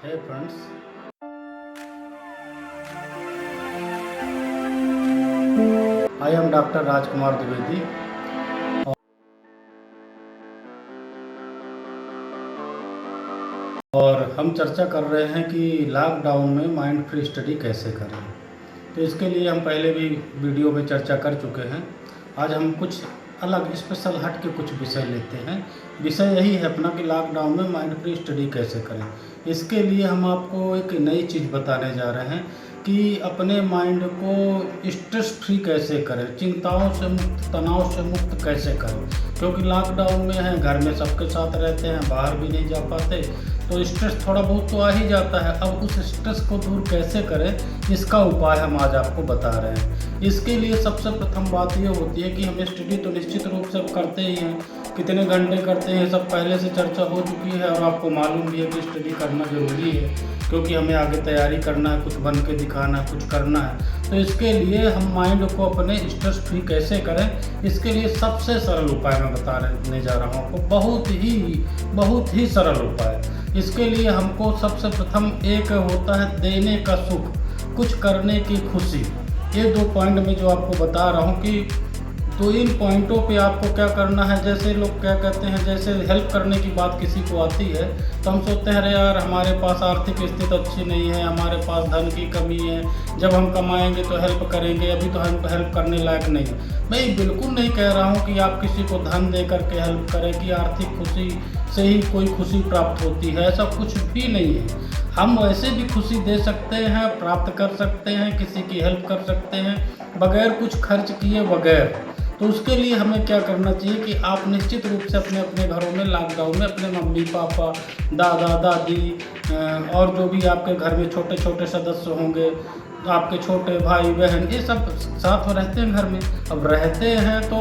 Hey friends, I am Dr. Rajkumar Dwivedi और हम चर्चा कर रहे हैं कि लॉकडाउन में माइंड फ्री स्टडी कैसे करें। तो इसके लिए हम पहले भी वीडियो में चर्चा कर चुके हैं। आज हम कुछ अलग स्पेशल हट के कुछ विषय लेते हैं। विषय यही है अपना कि लॉकडाउन में माइंड फ्री स्टडी कैसे करें। इसके लिए हम आपको एक नई चीज़ बताने जा रहे हैं कि अपने माइंड को स्ट्रेस फ्री कैसे करें, चिंताओं से मुक्त, तनाव से मुक्त कैसे करें। क्योंकि लॉकडाउन में हैं, घर में सबके साथ रहते हैं, बाहर भी नहीं जा पाते, तो स्ट्रेस थोड़ा बहुत तो आ ही जाता है। अब उस स्ट्रेस को दूर कैसे करें, इसका उपाय हम आज आपको बता रहे हैं। इसके लिए सबसे प्रथम बात ये होती है कि हम स्टडी तो निश्चित रूप से करते ही हैं। कितने घंटे करते हैं सब पहले से चर्चा हो चुकी है और आपको मालूम भी है कि स्टडी करना ज़रूरी है, क्योंकि हमें आगे तैयारी करना है, कुछ बन के दिखाना है, कुछ करना है। तो इसके लिए हम माइंड को अपने स्ट्रेस फ्री कैसे करें, इसके लिए सबसे सरल उपाय मैं बताने जा रहा हूँ आपको। बहुत ही सरल उपाय। इसके लिए हमको सबसे प्रथम एक होता है देने का सुख, कुछ करने की खुशी। ये 2 पॉइंट में जो आपको बता रहा हूँ कि तो इन पॉइंटों पे आपको क्या करना है। जैसे लोग क्या कहते हैं, जैसे हेल्प करने की बात किसी को आती है तो हम सोचते हैं अरे यार हमारे पास आर्थिक स्थिति अच्छी नहीं है, हमारे पास धन की कमी है, जब हम कमाएंगे तो हेल्प करेंगे, अभी तो हम हेल्प करने लायक नहीं है। मैं बिल्कुल नहीं कह रहा हूँ कि आप किसी को धन दे करके हेल्प करें कि आर्थिक खुशी से ही कोई खुशी प्राप्त होती है, ऐसा कुछ भी नहीं है। हम वैसे भी खुशी दे सकते हैं, प्राप्त कर सकते हैं, किसी की हेल्प कर सकते हैं बगैर कुछ खर्च किए बगैर। तो उसके लिए हमें क्या करना चाहिए कि आप निश्चित रूप से अपने अपने घरों में लॉकडाउन में अपने मम्मी पापा, दादा दादी और जो भी आपके घर में छोटे छोटे सदस्य होंगे, आपके छोटे भाई बहन, ये सब साथ में रहते हैं घर में। अब रहते हैं तो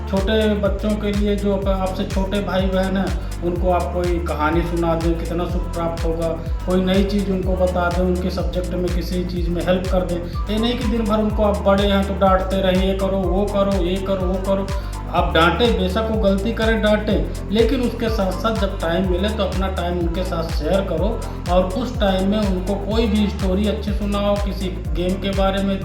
छोटे बच्चों के लिए जो आपसे छोटे भाई बहन हैं उनको आप कोई कहानी सुना दें, कितना सुख प्राप्त होगा। कोई नई चीज़ उनको बता दें, उनके सब्जेक्ट में किसी चीज़ में हेल्प कर दें। ये नहीं कि दिन भर उनको आप बड़े हैं तो डांटते रहिए, ये करो वो करो, ये करो वो करो। आप डांटें, बेशक वो गलती करें डांटें, लेकिन उसके साथ साथ जब टाइम मिले तो अपना टाइम उनके साथ शेयर करो और उस टाइम में उनको कोई भी स्टोरी अच्छी सुनाओ, किसी गेम के बारे में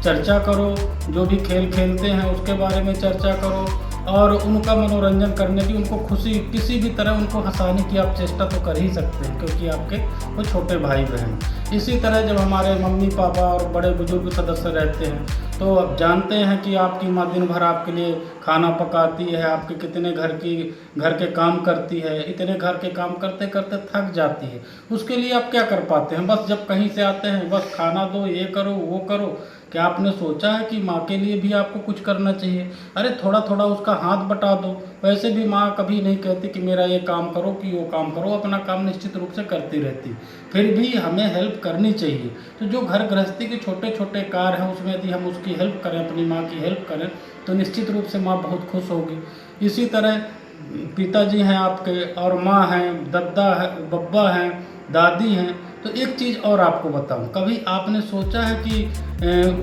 चर्चा करो, जो भी खेल खेलते हैं उसके बारे में चर्चा करो और उनका मनोरंजन करने की, उनको खुशी किसी भी तरह उनको हंसाने की आप चेष्टा तो कर ही सकते हैं, क्योंकि आपके वो छोटे भाई बहन। इसी तरह जब हमारे मम्मी पापा और बड़े बुजुर्ग सदस्य रहते हैं तो अब जानते हैं कि आपकी माँ दिन भर आपके लिए खाना पकाती है, आपके कितने घर के काम करती है, इतने घर के काम करते करते थक जाती है। उसके लिए आप क्या कर पाते हैं, बस जब कहीं से आते हैं बस खाना दो, ये करो वो करो। क्या आपने सोचा है कि माँ के लिए भी आपको कुछ करना चाहिए? अरे थोड़ा थोड़ा उसका हाथ बटा दो। वैसे भी माँ कभी नहीं कहती कि मेरा ये काम करो कि वो काम करो, अपना काम निश्चित रूप से करती रहती, फिर भी हमें हेल्प करनी चाहिए। तो जो घर गृहस्थी के छोटे छोटे कार्य हैं उसमें यदि हम उसकी हेल्प करें, अपनी माँ की हेल्प करें, तो निश्चित रूप से माँ बहुत खुश होगी। इसी तरह पिताजी हैं आपके और माँ हैं, दादा है, बब्बा हैं, दादी हैं। तो एक चीज़ और आपको बताऊं, कभी आपने सोचा है कि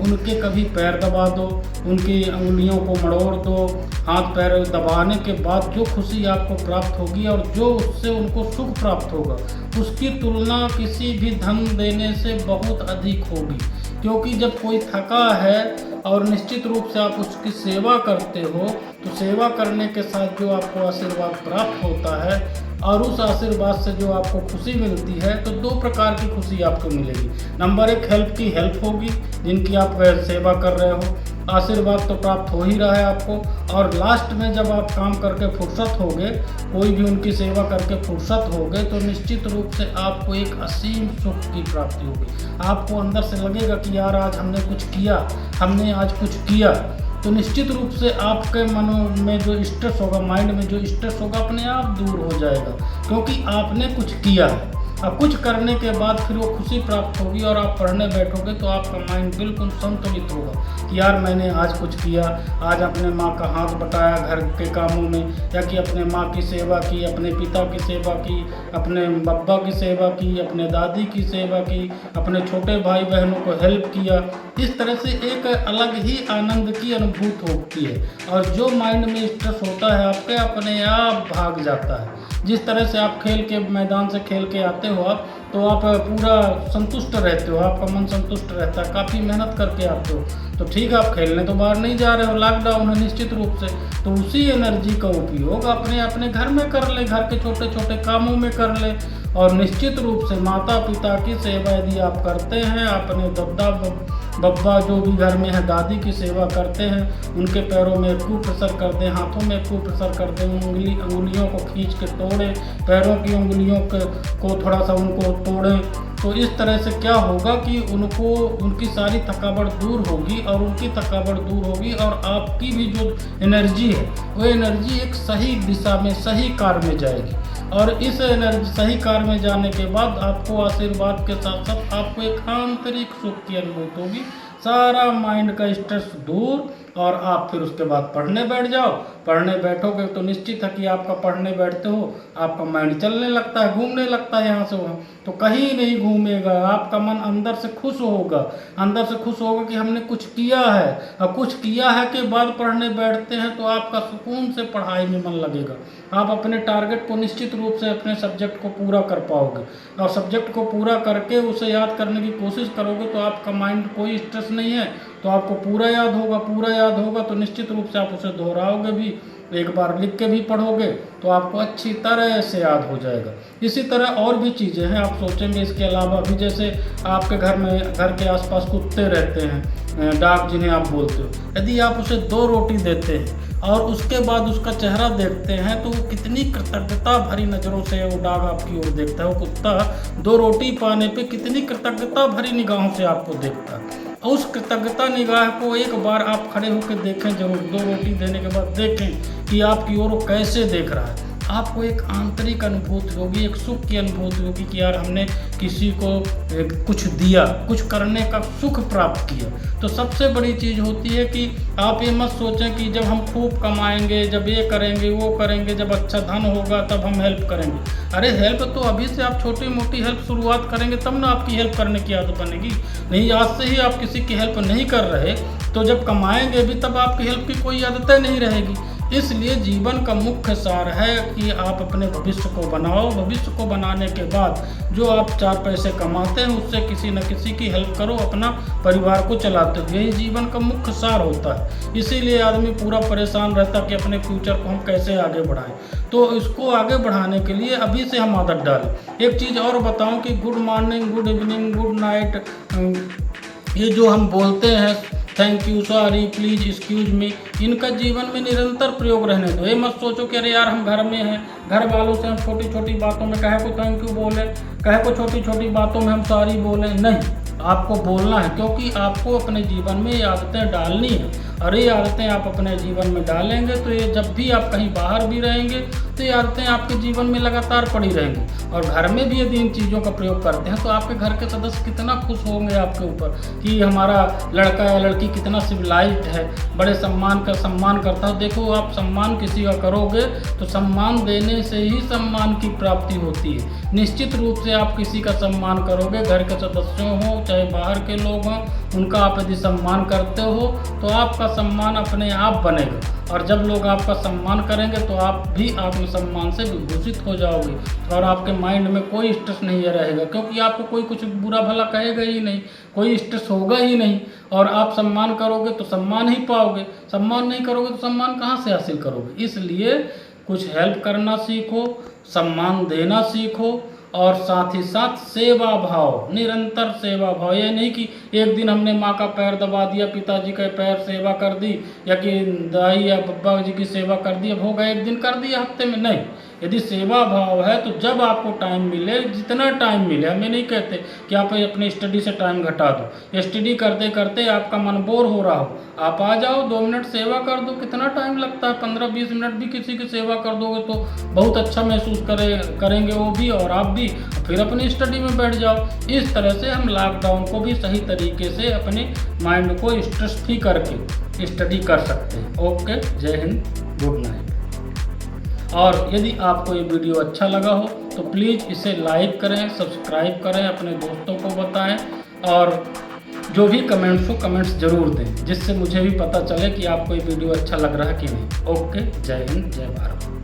उनके कभी पैर दबा दो, उनकी उंगलियों को मड़ोड़ दो, हाथ पैर दबाने के बाद जो खुशी आपको प्राप्त होगी और जो उससे उनको सुख प्राप्त होगा, उसकी तुलना किसी भी धन देने से बहुत अधिक होगी। क्योंकि जब कोई थका है और निश्चित रूप से आप उसकी सेवा करते हो, तो सेवा करने के साथ जो आपको आशीर्वाद प्राप्त होता है और उस आशीर्वाद से जो आपको खुशी मिलती है, तो 2 प्रकार की खुशी आपको मिलेगी। नंबर 1 हेल्प की हेल्प होगी, जिनकी आप सेवा कर रहे हो, आशीर्वाद तो प्राप्त हो ही रहा है आपको। और लास्ट में जब आप काम करके फुर्सत होगे, कोई भी उनकी सेवा करके फुर्सत होगे, तो निश्चित रूप से आपको एक असीम सुख की प्राप्ति होगी। आपको अंदर से लगेगा कि यार आज हमने कुछ किया, हमने आज कुछ किया। तो निश्चित रूप से आपके मन में जो स्ट्रेस होगा, माइंड में जो स्ट्रेस होगा, अपने आप दूर हो जाएगा, क्योंकि आपने कुछ किया है। अब कुछ करने के बाद फिर वो खुशी प्राप्त होगी और आप पढ़ने बैठोगे तो आपका माइंड बिल्कुल संतुलित होगा कि यार मैंने आज कुछ किया, आज अपने माँ का हाथ बटाया घर के कामों में, या कि अपने माँ की सेवा की, अपने पिता की सेवा की, अपने बब्बा की सेवा की, अपने दादी की सेवा की, अपने छोटे भाई बहनों को हेल्प किया। इस तरह से एक अलग ही आनंद की अनुभूति होती है और जो माइंड में स्ट्रेस होता है आपके अपने आप भाग जाता है। जिस तरह से आप खेल के मैदान से खेल के आते हो आप, तो आप पूरा संतुष्ट रहते हो, आपका मन संतुष्ट रहता है, काफ़ी मेहनत करके आते हो। तो ठीक है, आप खेलने तो बाहर नहीं जा रहे हो, लॉकडाउन है निश्चित रूप से, तो उसी एनर्जी का उपयोग अपने अपने घर में कर ले, घर के छोटे छोटे कामों में कर ले। और निश्चित रूप से माता पिता की सेवा यदि आप करते हैं, अपने दद्दा बब्बा जो भी घर में है दादी की सेवा करते हैं, उनके पैरों में प्रेशर कर दें, हाथों में प्रेशर कर दें, उंगलियों को खींच के तोड़ें, पैरों की उंगलियों को थोड़ा सा उनको तोड़ें, तो इस तरह से क्या होगा कि उनको उनकी सारी थकावट दूर होगी, और उनकी थकावट दूर होगी और आपकी भी जो एनर्जी है वो एनर्जी एक सही दिशा में सही कार्य में जाएगी। और इस एनर्जी सही कार्य में जाने के बाद आपको आशीर्वाद के साथ साथ आपको एक आंतरिक सुख की अनुभूति होगी, सारा माइंड का स्ट्रेस दूर, और आप फिर उसके बाद पढ़ने बैठ जाओ। पढ़ने बैठोगे तो निश्चित है कि आपका पढ़ने बैठते हो आपका माइंड चलने लगता है, घूमने लगता है यहाँ से वहाँ, तो कहीं नहीं घूमेगा, आपका मन अंदर से खुश होगा, अंदर से खुश होगा कि हमने कुछ किया है। और कुछ किया है के बाद पढ़ने बैठते हैं तो आपका सुकून से पढ़ाई में मन लगेगा, आप अपने टारगेट को निश्चित रूप से अपने सब्जेक्ट को पूरा कर पाओगे, और सब्जेक्ट को पूरा करके उसे याद करने की कोशिश करोगे तो आपका माइंड कोई स्ट्रेस नहीं है, तो आपको पूरा याद होगा तो निश्चित रूप से आप उसे दोहराओगे भी, एक बार लिख के भी पढ़ोगे तो आपको अच्छी तरह से याद हो जाएगा। इसी तरह और भी चीज़ें हैं, आप सोचेंगे इसके अलावा भी, जैसे आपके घर के आसपास कुत्ते रहते हैं, डॉग जिन्हें आप बोलते हो, यदि आप उसे 2 रोटी देते हैं और उसके बाद उसका चेहरा देखते हैं तो वो कितनी कृतज्ञता भरी नज़रों से वो डॉग आपकी ओर देखता है, वो कुत्ता 2 रोटी पाने पे कितनी कृतज्ञता भरी निगाहों से आपको देखता है। उस कृतज्ञता निगाह को एक बार आप खड़े होकर देखें जरूर, 2 रोटी देने के बाद देखें कि आपकी ओर वो कैसे देख रहा है, आपको एक आंतरिक अनुभूति होगी, एक सुख की अनुभूति होगी कि यार हमने किसी को कुछ दिया, कुछ करने का सुख प्राप्त किया। तो सबसे बड़ी चीज़ होती है कि आप ये मत सोचें कि जब हम खूब कमाएंगे, जब ये करेंगे वो करेंगे, जब अच्छा धन होगा तब हम हेल्प करेंगे। अरे हेल्प तो अभी से आप छोटी मोटी हेल्प शुरुआत करेंगे तब ना आपकी हेल्प करने की आदत बनेगी। नहीं, आज से ही आप किसी की हेल्प नहीं कर रहे तो जब कमाएंगे भी तब आपकी हेल्प की कोई आदतें नहीं रहेगी। इसलिए जीवन का मुख्य सार है कि आप अपने भविष्य को बनाओ, भविष्य को बनाने के बाद जो आप 4 पैसे कमाते हैं उससे किसी न किसी की हेल्प करो, अपना परिवार को चलाते हो, यही जीवन का मुख्य सार होता है। इसीलिए आदमी पूरा परेशान रहता है कि अपने फ्यूचर को हम कैसे आगे बढ़ाएं। तो इसको आगे बढ़ाने के लिए अभी से हम आदत डालें। एक चीज़ और बताऊं कि good morning, good evening, good night, ये जो हम बोलते हैं, thank you, sorry, please, excuse me, इनका जीवन में निरंतर प्रयोग रहने दो। ये मत सोचो कि अरे यार हम घर में हैं, घर वालों से हम छोटी छोटी बातों में कहे को थैंक यू बोले, कहे को छोटी छोटी बातों में हम सॉरी बोलें, नहीं, आपको बोलना है, क्योंकि आपको अपने जीवन में ये आदतें डालनी है। और ये आदतें आप अपने जीवन में डालेंगे तो ये जब भी आप कहीं बाहर भी रहेंगे तो ये आदतें आपके जीवन में लगातार पड़ी रहेंगी। और घर में भी यदि इन चीज़ों का प्रयोग करते हैं तो आपके घर के सदस्य कितना खुश होंगे आपके ऊपर कि हमारा लड़का या लड़की कितना सिविलाइज्ड है, बड़े सम्मान करता है। देखो, आप सम्मान किसी का करोगे तो सम्मान देने से ही सम्मान की प्राप्ति होती है। निश्चित रूप से आप किसी का सम्मान करोगे, घर के सदस्यों हो चाहे बाहर के लोग हों, उनका आप यदि सम्मान करते हो तो आपका सम्मान अपने आप बनेगा। और जब लोग आपका सम्मान करेंगे तो आप भी आत्मसम्मान से विभूषित हो जाओगे और आपके माइंड में कोई स्ट्रेस नहीं रहेगा, क्योंकि आपको कोई कुछ बुरा भला कहेगा ही नहीं, कोई स्ट्रेस होगा ही नहीं। और आप सम्मान करोगे तो सम्मान ही पाओगे, सम्मान नहीं करोगे तो सम्मान कहाँ से हासिल करोगे। इसलिए कुछ हेल्प करना सीखो, सम्मान देना सीखो, और साथ ही साथ सेवा भाव, निरंतर सेवा भाव। ये नहीं कि एक दिन हमने माँ का पैर दबा दिया, पिताजी का पैर सेवा कर दी, या कि दाई या बब्बा जी की सेवा कर दी, अब होगा एक दिन कर दिया हफ्ते में, नहीं। यदि सेवा भाव है तो जब आपको टाइम मिले, जितना टाइम मिले, हमें नहीं कहते कि आप अपने स्टडी से टाइम घटा दो, स्टडी करते करते आपका मन बोर हो रहा हो, आप आ जाओ 2 मिनट सेवा कर दो। कितना टाइम लगता है, 15-20 मिनट भी किसी की सेवा कर दोगे तो बहुत अच्छा महसूस करेंगे वो भी और आप भी, फिर अपनी स्टडी में बैठ जाओ। इस तरह से हम लॉकडाउन को भी सही तरीके से अपने माइंड को स्ट्रेस फ्री करके स्टडी कर सकते हैं। ओके, जय हिंद, गुड नाइट। और यदि आपको ये वीडियो अच्छा लगा हो तो प्लीज़ इसे लाइक करें, सब्सक्राइब करें, अपने दोस्तों को बताएं, और जो भी कमेंट्स हो कमेंट्स ज़रूर दें, जिससे मुझे भी पता चले कि आपको ये वीडियो अच्छा लग रहा है कि नहीं। ओके, जय हिंद, जय भारत।